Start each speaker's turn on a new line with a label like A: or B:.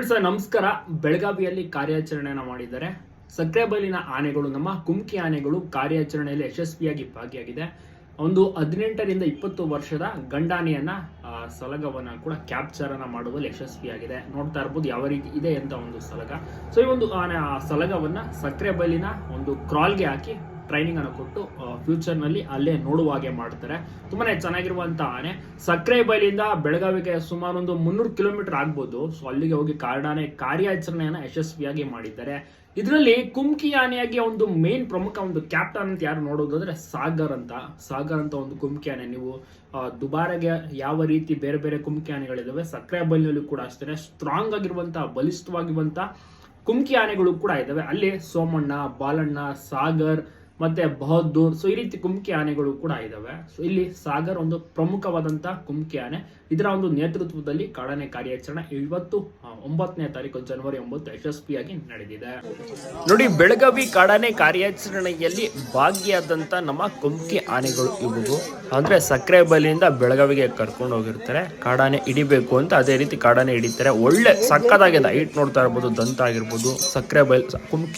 A: Sir ನಮಸ್ಕಾರ. ಬೆಳಗಾವಿಯಲ್ಲಿ ಕಾರ್ಯಾಚರಣೆಯನ್ನು ಮಾಡಿದ್ದಾರೆ. ಸಕ್ರೆಬೈಲಿನ ಆನೆಗಳು, ನಮ್ಮ ಕುಮ್ಕಿ ಆನೆಗಳು ಕಾರ್ಯಾಚರಣೆಯಲ್ಲಿ ಯಶಸ್ವಿಯಾಗಿ ಭಾಗಿಯಾಗಿದೆ. ಒಂದು 18ರಿಂದ 20 ವರ್ಷದ ಗಂಡಾನೆಯನ್ನ ಸಲಗವನ್ನ ಕೂಡ ಕ್ಯಾಪ್ಚರ್ ಅನ್ನ ಮಾಡುವಲ್ಲಿ ಯಶಸ್ವಿಯಾಗಿದೆ. ನೋಡ್ತಾ ಇರಬಹುದು ಯಾವ ರೀತಿ ಇದೆ ಅಂತ ಒಂದು ಸಲಗ. ಸೊ ಈ ಒಂದು ಸಲಗವನ್ನ ಸಕ್ರೆಬೈಲಿನ ಒಂದು ಕ್ರಾಲ್ಗೆ ಹಾಕಿ ಟ್ರೈನಿಂಗ್ ಅನ್ನು ಕೊಟ್ಟು ಫ್ಯೂಚರ್ ನಲ್ಲಿ ಅಲ್ಲೇ ನೋಡುವ ಹಾಗೆ ಮಾಡ್ತಾರೆ. ತುಂಬಾನೇ ಚೆನ್ನಾಗಿರುವಂತಹ ಆನೆ. ಸಕ್ರೆಬೈಲಿಂದ ಬೆಳಗಾವಿಗೆ ಸುಮಾರು ಒಂದು 300 ಕಿಲೋಮೀಟರ್ ಆಗ್ಬೋದು. ಸೊ ಅಲ್ಲಿಗೆ ಹೋಗಿ ಕಾರ್ಯಾಚರಣೆಯನ್ನ ಯಶಸ್ವಿಯಾಗಿ ಮಾಡಿದ್ದಾರೆ. ಇದರಲ್ಲಿ ಕುಮ್ಕಿ ಆನೆಯಾಗಿ ಒಂದು ಮೇನ್ ಪ್ರಮುಖ ಒಂದು ಕ್ಯಾಪ್ಟನ್ ಅಂತ ಯಾರು ನೋಡೋದಾದ್ರೆ ಸಾಗರ್ ಅಂತ ಒಂದು ಕುಮ್ಕಿ ಆನೆ. ನೀವು ದುಬಾರೆಗೆ ಯಾವ ರೀತಿ ಬೇರೆ ಬೇರೆ ಕುಮ್ಕಿ ಆನೆಗಳಿದಾವೆ, ಸಕ್ರೆಬೈಲಿನಲ್ಲೂ ಕೂಡ ಅಷ್ಟೇ ಸ್ಟ್ರಾಂಗ್ ಆಗಿರುವಂತಹ ಬಲಿಷ್ಠವಾಗಿರುವಂತಹ ಕುಮ್ಕಿ ಆನೆಗಳು ಕೂಡ ಇದಾವೆ. ಅಲ್ಲಿ ಸೋಮಣ್ಣ, ಬಾಲಣ್ಣ, ಸಾಗರ್ ಮತ್ತೆ ಬಹದ್ದೂರ್, ಸೊ ಈ ರೀತಿ ಕುಮ್ಕಿ ಆನೆಗಳು ಕೂಡ ಇದಾವೆ. ಸೊ ಇಲ್ಲಿ ಸಾಗರ್ ಒಂದು ಪ್ರಮುಖವಾದಂತಹ ಕುಮ್ಕಿ ಆನೆ. ಇದರ ಒಂದು ನೇತೃತ್ವದಲ್ಲಿ ಕಾಡಾನೆ ಕಾರ್ಯಾಚರಣೆ ಇವತ್ತು 9ನೇ ತಾರೀಕು ಜನವರಿ 9 ಯಶಸ್ವಿಯಾಗಿ ನಡೆದಿದೆ. ನೋಡಿ, ಬೆಳಗಾವಿ ಕಾಡಾನೆ ಕಾರ್ಯಾಚರಣೆಯಲ್ಲಿ ಭಾಗಿಯಾದಂತ ನಮ್ಮ ಕುಮ್ಕಿ ಆನೆಗಳು ಇವು. ಅಂದ್ರೆ ಸಕ್ರೆಬೈಲಿಂದ ಬೆಳಗಾವಿಗೆ ಕರ್ಕೊಂಡು ಹೋಗಿರ್ತಾರೆ ಕಾಡಾನೆ ಹಿಡಿಬೇಕು ಅಂತ. ಅದೇ ರೀತಿ ಕಾಡಾನೆ ಹಿಡಿತಾರೆ. ಒಳ್ಳೆ ಸಕ್ಕದಾಗಿದೆ. ಹೈಟ್ ನೋಡ್ತಾ ಇರ್ಬೋದು, ದಂತ ಆಗಿರ್ಬೋದು. ಸಕ್ರೆಬೈಲ್ ಕುಮ್ಕಿ